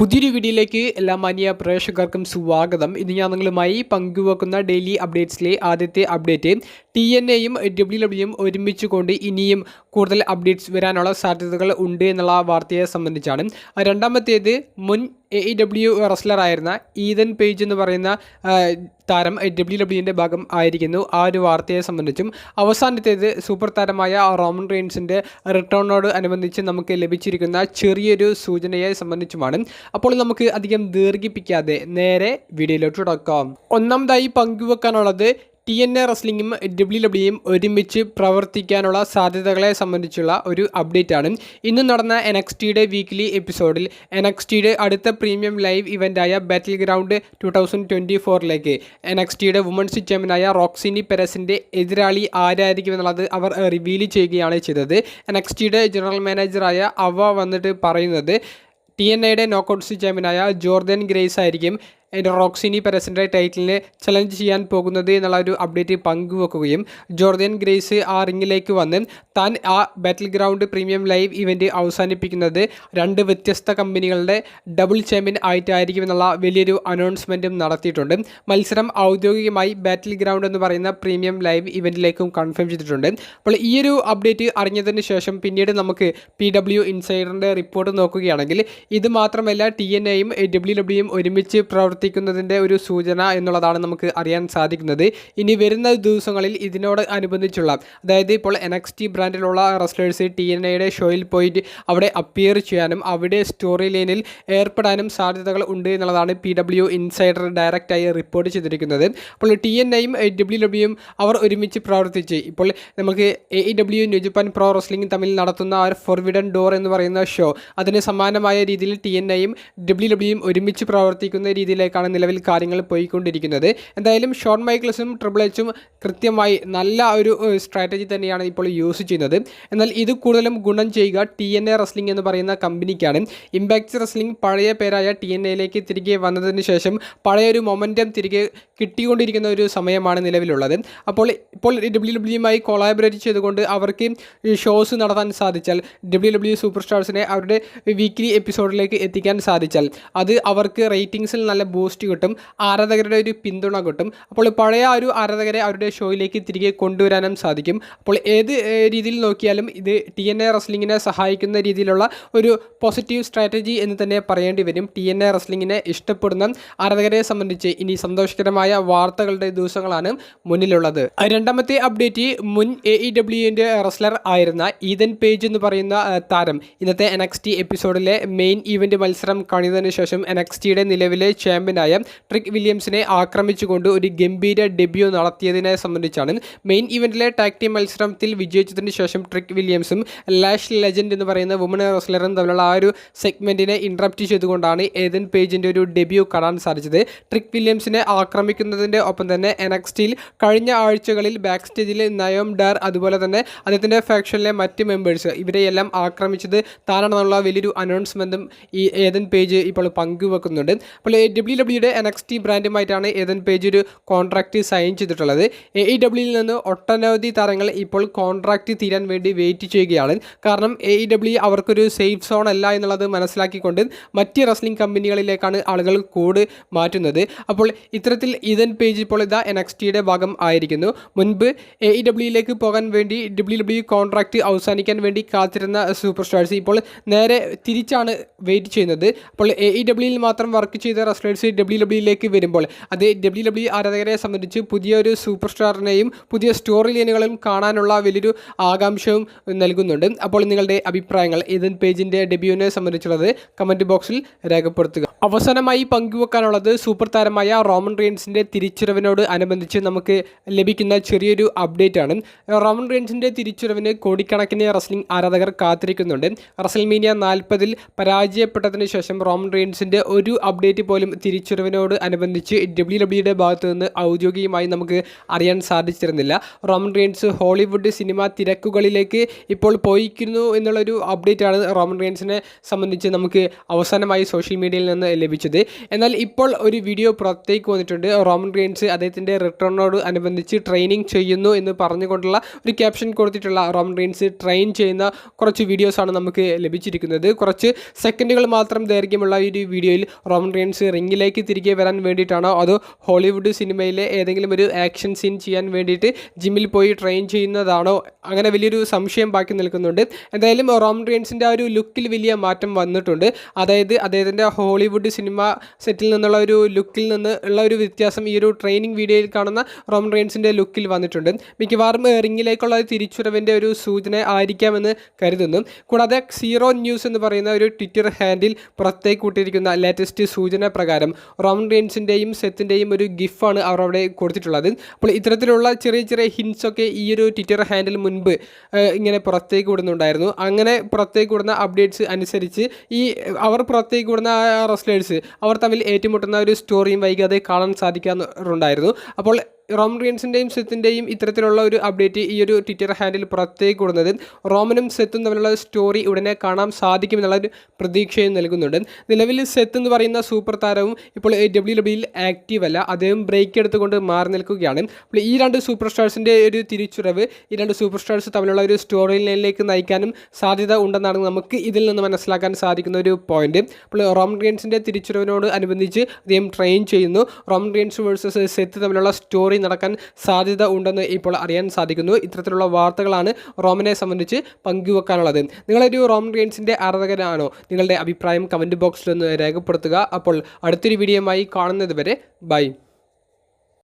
പുതിയൊരു വീഡിയോയിലേക്ക് എല്ലാ മാന്യ പ്രേക്ഷകർക്കും സ്വാഗതം. ഇന്ന് ഞാൻ നിങ്ങളുമായി പങ്കുവെക്കുന്ന ഡെയിലി അപ്ഡേറ്റ്സിലെ ആദ്യത്തെ അപ്ഡേറ്റ് TNAയും WWE ഒരുമിച്ച് കൊണ്ട് ഇനിയും കൂടുതൽ അപ്ഡേറ്റ്സ് വരാനുള്ള സാധ്യതകൾ ഉണ്ട് എന്നുള്ള വാർത്തയെ സംബന്ധിച്ചാണ്. രണ്ടാമത്തേത് മുൻ AEW റെസ്ലറായിരുന്ന ഈതൻ പേജ് എന്ന് പറയുന്ന താരം WWEൻ്റെ ഭാഗം ആയിരിക്കുന്നു. ആ ഒരു വാർത്തയെ സംബന്ധിച്ചും അവസാനത്തേത് സൂപ്പർ താരമായ റോമൻ റെയിൻസിൻ്റെ റിട്ടേണിനോട് അനുബന്ധിച്ച് നമുക്ക് ലഭിച്ചിരിക്കുന്ന ചെറിയൊരു സൂചനയെ സംബന്ധിച്ചുമാണ്. അപ്പോൾ നമുക്ക് അധികം ദീർഘിപ്പിക്കാതെ നേരെ വീഡിയോയിലോട്ട് തുടക്കാം. ഒന്നാമതായി പങ്കുവെക്കാനുള്ളത് TNA റെസ്ലിംഗും WWEയും ഒരുമിച്ച് പ്രവർത്തിക്കാനുള്ള സാധ്യതകളെ സംബന്ധിച്ചുള്ള ഒരു അപ്ഡേറ്റ് ആണ്. ഇന്ന് നടന്ന NXTയുടെ വീക്ക്ലി എപ്പിസോഡിൽ NXTയുടെ അടുത്ത പ്രീമിയം ലൈവ് ഇവൻ്റായ ബാറ്റിൽ ഗ്രൗണ്ട് 2024ലേക്ക് NXTയുടെ വുമൺസ് ചാമ്പ്യനായ റോക്സിനി പെരസിൻ്റെ എതിരാളി ആരായിരിക്കുമെന്നുള്ളത് അവർ റിവീൽ ചെയ്യുകയാണ് ചെയ്തത്. NXTയുടെ ജനറൽ മാനേജറായ അവ വന്നിട്ട് പറയുന്നത് TNAയുടെ നോക്കൗട്ട്സ് ചാമ്പ്യനായ ജോർദൻ ഗ്രേസ് ആയിരിക്കും റോക്സിനി പെരസിൻ്റെ ടൈറ്റിലിനെ ചലഞ്ച് ചെയ്യാൻ പോകുന്നത് എന്നുള്ള ഒരു അപ്ഡേറ്റ് പങ്കുവെക്കുകയും ജോർദൻ ഗ്രേസ് ആ റിങ്ങിലേക്ക് വന്ന് താൻ ആ ബാറ്റിൽ ഗ്രൗണ്ട് പ്രീമിയം ലൈവ് ഇവൻ്റ് അവസാനിപ്പിക്കുന്നത് രണ്ട് വ്യത്യസ്ത കമ്പനികളുടെ ഡബിൾ ചാമ്പ്യൻ ആയിട്ടായിരിക്കും എന്നുള്ള വലിയൊരു അനൗൺസ്മെൻറ്റും നടത്തിയിട്ടുണ്ട്. മത്സരം ഔദ്യോഗികമായി ബാറ്റിൽ ഗ്രൗണ്ട് എന്ന് പറയുന്ന പ്രീമിയം ലൈവ് ഇവൻറ്റിലേക്കും കൺഫേം ചെയ്തിട്ടുണ്ട്. അപ്പോൾ ഈ ഒരു അപ്ഡേറ്റ് അറിഞ്ഞതിന് ശേഷം പിന്നീട് നമുക്ക് PW ഇൻസൈഡറിൻ്റെ റിപ്പോർട്ട് നോക്കുകയാണെങ്കിൽ ഇത് മാത്രമല്ല TNAയും WWEയും ഒരുമിച്ച് പ്രവർത്തിക്കുന്നതിൻ്റെ ഒരു സൂചന എന്നുള്ളതാണ് നമുക്ക് അറിയാൻ സാധിക്കുന്നത്. ഇനി വരുന്ന ദിവസങ്ങളിൽ ഇതിനോട് അനുബന്ധിച്ചുള്ള അതായത് ഇപ്പോൾ NXT ബ്രാൻഡിലുള്ള റെസ്ലേഴ്സ് TNAയുടെ ഷോയിൽ പോയിട്ട് അവിടെ അപ്പിയർ ചെയ്യാനും അവിടെ സ്റ്റോറി ലൈനിൽ ഏർപ്പെടാനും സാധ്യതകൾ ഉണ്ട് എന്നുള്ളതാണ് PW ഇൻസൈഡർ ഡയറക്റ്റായി റിപ്പോർട്ട് ചെയ്തിരിക്കുന്നത്. അപ്പോൾ TNAയും WWEയും അവർ ഒരുമിച്ച് പ്രവർത്തിച്ച് ഇപ്പോൾ നമുക്ക് AEW new Japan pro wrestling തമ്മിൽ നടത്തുന്ന ആ ഫോർബിഡൻ ഡോർ എന്ന് പറയുന്ന ഷോ അതിന് സമാനമായ രീതിയിൽ TNAയും WWEയും ഒരുമിച്ച് പ്രവർത്തിക്കുന്ന രീതിയിലേക്കാണ് നിലവിൽ കാര്യങ്ങൾ പോയിക്കൊണ്ടിരിക്കുന്നത്. എന്തായാലും ഷോൺ മൈക്കിൾസും ട്രിപ്പിൾ എച്ചും കൃത്യമായി നല്ല ഒരു സ്ട്രാറ്റജി തന്നെയാണ് ഇപ്പോൾ യൂസ് ചെയ്യുന്നത്. എന്നാൽ ഇത് കൂടുതലും ഗുണം ചെയ്യുക TNA റെസ്ലിംഗ് എന്ന് പറയുന്ന കമ്പനിക്കാണ്. ഇമ്പാക്ട് റെസ്ലിംഗ് പഴയ പേരായ TNAയിലേക്ക് തിരികെ വന്നതിന് ശേഷം പഴയൊരു മൊമെൻറ്റം തിരികെ കിട്ടിക്കൊണ്ടിരിക്കുന്ന ഒരു സമയമാണ് നിലവിലുള്ളത്. അപ്പോൾ WWEയുമായി കൊളാബറേറ്റ് ചെയ്തുകൊണ്ട് അവർക്ക് ഷോസ് നടത്താൻ സാധിച്ചാൽ WWE സൂപ്പർ സ്റ്റാർസിനെ അവരുടെ വീക്ക്ലി എപ്പിസോഡിലേക്ക് എത്തിക്കാൻ സാധിച്ചാൽ അത് അവർക്ക് റേറ്റിംഗ്സിൽ നല്ല ബൂസ്റ്റ് കിട്ടും, ആരാധകരുടെ ഒരു പിന്തുണ കിട്ടും. അപ്പോൾ പഴയ ഒരു ആരാധകരെ അവരുടെ ഷോയിലേക്ക് തിരികെ കൊണ്ടുവരാനും സാധിക്കും. അപ്പോൾ ഏത് രീതിയിൽ നോക്കിയാലും ഇത് TNA റെസ്ലിങ്ങിനെ സഹായിക്കുന്ന രീതിയിലുള്ള ഒരു പോസിറ്റീവ് സ്ട്രാറ്റജി എന്ന് തന്നെ പറയേണ്ടി വരും. TNA റെസ്ലിങ്ങിനെ ഇഷ്ടപ്പെടുന്ന ആരാധകരെ സംബന്ധിച്ച് ഇനി സന്തോഷകരമായ വാർത്തകളുടെ ദിവസങ്ങളാണ് മുന്നിലുള്ളത്. രണ്ടാമത്തെ അപ്ഡേറ്റ് മുൻ AEWൻ്റെ റെസ്ലർ ആയിരുന്ന ഈതൻ പേജ് എന്ന് പറയുന്ന താരം ഇന്നത്തെ NXT എപ്പിസോഡിലെ മെയിൻ ഈവൻ്റ് മത്സരം കഴിഞ്ഞതിന് ശേഷം NXTയുടെ നിലവിലെ ചാമ്പ്യനായ ട്രിക് വില്യംസിനെ ആക്രമിച്ചുകൊണ്ട് ഒരു ഗംഭീര ഡെബ്യൂ നടത്തിയതിനെ സംബന്ധിച്ചാണ്. മെയിൻ ഇവൻറ്റിലെ ടാഗ് ടീം മത്സരത്തിൽ വിജയിച്ചതിന് ശേഷം ട്രിക് വില്യംസും ലാഷ് ലെജൻഡ് എന്ന് പറയുന്ന വുമൺ റെസ്ലറും തമ്മിലുള്ള ആ ഒരു സെഗ്മെൻറ്റിനെ ഇൻട്രപ്റ്റ് ചെയ്തുകൊണ്ടാണ് ഏതൻ പേജിൻ്റെ ഒരു ഡെബ്യൂ കാണാൻ സാധിച്ചത്. ട്രിക് വില്യംസിനെ ആക്രമിക്കുന്നതിൻ്റെ ഒപ്പം തന്നെ NXTയിൽ കഴിഞ്ഞ ആഴ്ചകളിൽ ബാക്ക് സ്റ്റേജിൽ നയോം ഡാർ അതുപോലെ തന്നെ അദ്ദേഹത്തിൻ്റെ ഫാക്ഷനിലെ മറ്റ് മെമ്പേഴ്സ് ഇവരെയെല്ലാം ആക്രമിച്ചത് താനാണെന്നുള്ള വലിയൊരു അനൗൺസ്മെൻറ്റും ഈ ഏതൻ പേജ് ഇപ്പോൾ പങ്കുവെക്കുന്നുണ്ട്. അപ്പോൾ WWEയുടെ NXT ബ്രാൻഡുമായിട്ടാണ് ഏതൻ പേജ് ഒരു കോൺട്രാക്റ്റ് സൈൻ ചെയ്തിട്ടുള്ളത്. AEWയിൽ നിന്ന് ഒട്ടനവധി താരങ്ങൾ ഇപ്പോൾ കോൺട്രാക്റ്റ് തീരാൻ വേണ്ടി വെയിറ്റ് ചെയ്യുകയാണ്. കാരണം AEW അവർക്കൊരു സേഫ് സോൺ അല്ല എന്നുള്ളത് മനസ്സിലാക്കിക്കൊണ്ട് മറ്റ് റെസ്ലിംഗ് കമ്പനികളിലേക്കാണ് ആളുകൾ കൂട് മാറ്റുന്നത്. അപ്പോൾ ഇത്തരത്തിൽ ഈതൻ പേജ് ഇപ്പോൾ ഇതാ NXTയുടെ ഭാഗം ആയിരിക്കുന്നു. മുൻപ് AEWയിലേക്ക് പോകാൻ വേണ്ടി WWE കോൺട്രാക്റ്റ് അവസാനിക്കാൻ വേണ്ടി കാത്തിരുന്ന സൂപ്പർ സ്റ്റാർസ് ഇപ്പോൾ നേരെ തിരിച്ചാണ് വെയിറ്റ് ചെയ്യുന്നത്. അപ്പോൾ AEWയിൽ മാത്രം വർക്ക് ചെയ്ത റെസ്ലേഴ്സ് WWEയിലേക്ക് വരുമ്പോൾ അത് WWE ആരാധകരെ സംബന്ധിച്ച് പുതിയൊരു സൂപ്പർ സ്റ്റാറിനെയും പുതിയ സ്റ്റോറി ലൈനുകളും കാണാനുള്ള വലിയൊരു ആകാംക്ഷയും നൽകുന്നുണ്ട്. അപ്പോൾ നിങ്ങളുടെ അഭിപ്രായങ്ങൾ ഈതൻ പേജിൻ്റെ ഡെബ്യൂവിനെ സംബന്ധിച്ചുള്ളത് കമൻറ്റ് ബോക്സിൽ രേഖപ്പെടുത്തുക. അവസാനമായി പങ്കുവെക്കാനുള്ളത് സൂപ്പർ താരമായ റോമൻ റെയിൻസിൻ്റെ തിരിച്ചുവരവിനോട് അനുബന്ധിച്ച് നമുക്ക് ലഭിക്കുന്ന ചെറിയൊരു അപ്ഡേറ്റ് ആണ്. റോമൻ റെയിൻസിൻ്റെ തിരിച്ചുവരവിന് കോടിക്കണക്കിന് റെസ്ലിംഗ് ആരാധകർ കാത്തിരിക്കുന്നുണ്ട്. റെസൽമേനിയ 40 പരാജയപ്പെട്ടതിന് ശേഷം റോമൻ റെയിൻസിൻ്റെ ഒരു അപ്ഡേറ്റ് പോലും തിരിച്ചുവരവിനോട് അനുബന്ധിച്ച് WWE ഭാഗത്ത് നിന്ന് ഔദ്യോഗികമായി നമുക്ക് അറിയാൻ സാധിച്ചിരുന്നില്ല. റോമൻ റെയിൻസ് ഹോളിവുഡ് സിനിമ തിരക്കുകളിലേക്ക് ഇപ്പോൾ പോയിരിക്കുന്നു എന്നുള്ളൊരു അപ്ഡേറ്റ് ആണ് റോമൻ റെയിൻസിനെ സംബന്ധിച്ച് നമുക്ക് അവസാനമായി സോഷ്യൽ മീഡിയയിൽ നിന്ന് ലഭിച്ചത്. എന്നാൽ ഇപ്പോൾ ഒരു വീഡിയോ പുറത്തേക്ക് വന്നിട്ടുണ്ട്. റോമൻ റെയിൻസ് അദ്ദേഹത്തിൻ്റെ റിട്ടേണിനോട് അനുബന്ധിച്ച് ട്രെയിനിങ് ചെയ്യുന്നു എന്ന് പറഞ്ഞുകൊണ്ടുള്ള ഒരു ക്യാപ്ഷൻ കൊടുത്തിട്ടുള്ള റോമൻ റെയിൻസ് ട്രെയിൻ ചെയ്യുന്ന കുറച്ച് വീഡിയോസാണ് നമുക്ക് ലഭിച്ചിരിക്കുന്നത്. കുറച്ച് സെക്കൻഡുകൾ മാത്രം ദൈർഘ്യമുള്ള ഒരു വീഡിയോയിൽ റോമൻ റെയിൻസ് റിങ്ങിലേക്ക് തിരികെ വരാൻ വേണ്ടിയിട്ടാണോ അതോ ഹോളിവുഡ് സിനിമയിലെ ഏതെങ്കിലും ഒരു ആക്ഷൻ സീൻ ചെയ്യാൻ വേണ്ടിയിട്ട് ജിമ്മിൽ പോയി ട്രെയിൻ ചെയ്യുന്നതാണോ, അങ്ങനെ വലിയൊരു സംശയം ബാക്കി നിൽക്കുന്നുണ്ട്. എന്തായാലും റോമൻ റെയിൻസിൻ്റെ ആ ഒരു ലുക്കിൽ വലിയ മാറ്റം വന്നിട്ടുണ്ട്. അതായത് അദ്ദേഹത്തിൻ്റെ ഹോളിവുഡ് സിനിമ സെറ്റിൽ നിന്നുള്ള ഒരു ലുക്കിൽ നിന്ന് ഉള്ള ഒരു വ്യത്യാസം ഈ ഒരു ട്രെയിനിങ് വീഡിയോയിൽ കാണുന്ന റോമൻ റെയിൻസിൻ്റെ ലുക്കിൽ വന്നിട്ടുണ്ട്. മിക്കവാറും റിങ്ങിലേക്കുള്ള തിരിച്ചുവരവിൻ്റെ ഒരു സൂചന ആയിരിക്കാമെന്ന് കരുതുന്നു. കൂടാതെ സീറോ ന്യൂസ് എന്ന് പറയുന്ന ഒരു ട്വിറ്റർ ഹാൻഡിൽ പുറത്തേക്ക് കൂട്ടിയിരിക്കുന്ന ലേറ്റസ്റ്റ് സൂചന പ്രകാരം റോമൻ റെയിൻസിൻ്റെയും സെത്തിൻ്റെയും ഒരു ഗിഫാണ് അവർ അവിടെ കൊടുത്തിട്ടുള്ളത്. അപ്പോൾ ഇത്തരത്തിലുള്ള ചെറിയ ചെറിയ ഹിൻസൊക്കെ ഈ ഒരു ട്വിറ്റർ ഹാൻഡിൽ മുൻപ് ഇങ്ങനെ പുറത്തേക്ക് വിടുന്നുണ്ടായിരുന്നു. അങ്ങനെ പുറത്തേക്ക് വിടുന്ന അപ്ഡേറ്റ്സ് അനുസരിച്ച് അവർ പുറത്തേക്ക് വിടുന്ന റെസ്ലേഴ്സ് അവർ തമ്മിൽ ഏറ്റുമുട്ടുന്ന ഒരു സ്റ്റോറിയും വൈകാതെ കാണാൻ സാധിക്കാറുണ്ടായിരുന്നു. അപ്പോൾ റോമൻ റെയിൻസിൻ്റെയും സെത്തിൻ്റെയും ഇത്തരത്തിലുള്ള ഒരു അപ്ഡേറ്റ് ഈ ഒരു ട്വിറ്റർ ഹാൻഡിൽ പുറത്തേക്ക് വിടുന്നത് റോമനും സെത്തും തമ്മിലുള്ള സ്റ്റോറി ഉടനെ കാണാൻ സാധിക്കുമെന്നുള്ള ഒരു പ്രതീക്ഷയും നൽകുന്നുണ്ട്. നിലവിൽ സെത്ത് എന്ന് പറയുന്ന സൂപ്പർ താരവും ഇപ്പോൾ WWE ആക്റ്റീവ് അല്ല, അദ്ദേഹം ബ്രേക്ക് എടുത്തുകൊണ്ട് മാറി നിൽക്കുകയാണ്. അപ്പോൾ ഈ രണ്ട് സൂപ്പർ സ്റ്റാർസിൻ്റെ ഒരു തിരിച്ചുവരവ് ഈ രണ്ട് സൂപ്പർ സ്റ്റാർസ് തമ്മിലുള്ള ഒരു സ്റ്റോറി ലൈനിലേക്ക് നയിക്കാനും സാധ്യത ഉണ്ടെന്നാണ് നമുക്ക് ഇതിൽ നിന്ന് മനസ്സിലാക്കാൻ സാധിക്കുന്ന ഒരു പോയിന്റ്. അപ്പോൾ റോമൻ റെയിൻസിൻ്റെ തിരിച്ചുവരവിനോട് അനുബന്ധിച്ച് അദ്ദേഹം ട്രെയിൻ ചെയ്യുന്നു. റോമൻ റെയിൻസ് വേഴ്സസ് സെത്ത് തമ്മിലുള്ള സ്റ്റോറി നടക്കാൻ സാധ്യത ഉണ്ടെന്ന് ഇപ്പോൾ അറിയാൻ സാധിക്കുന്നു. ഇത്തരത്തിലുള്ള വാർത്തകളാണ് റോമനെ സംബന്ധിച്ച് പങ്കുവെക്കാനുള്ളത്. നിങ്ങളൊരു റോമൻ റെയിൻസിൻ്റെ ആരാധകനാണോ? നിങ്ങളുടെ അഭിപ്രായം കമൻറ്റ് ബോക്സിൽ ഒന്ന് രേഖപ്പെടുത്തുക. അപ്പോൾ അടുത്തൊരു വീഡിയോയുമായി കാണുന്നത് വരെ ബൈ.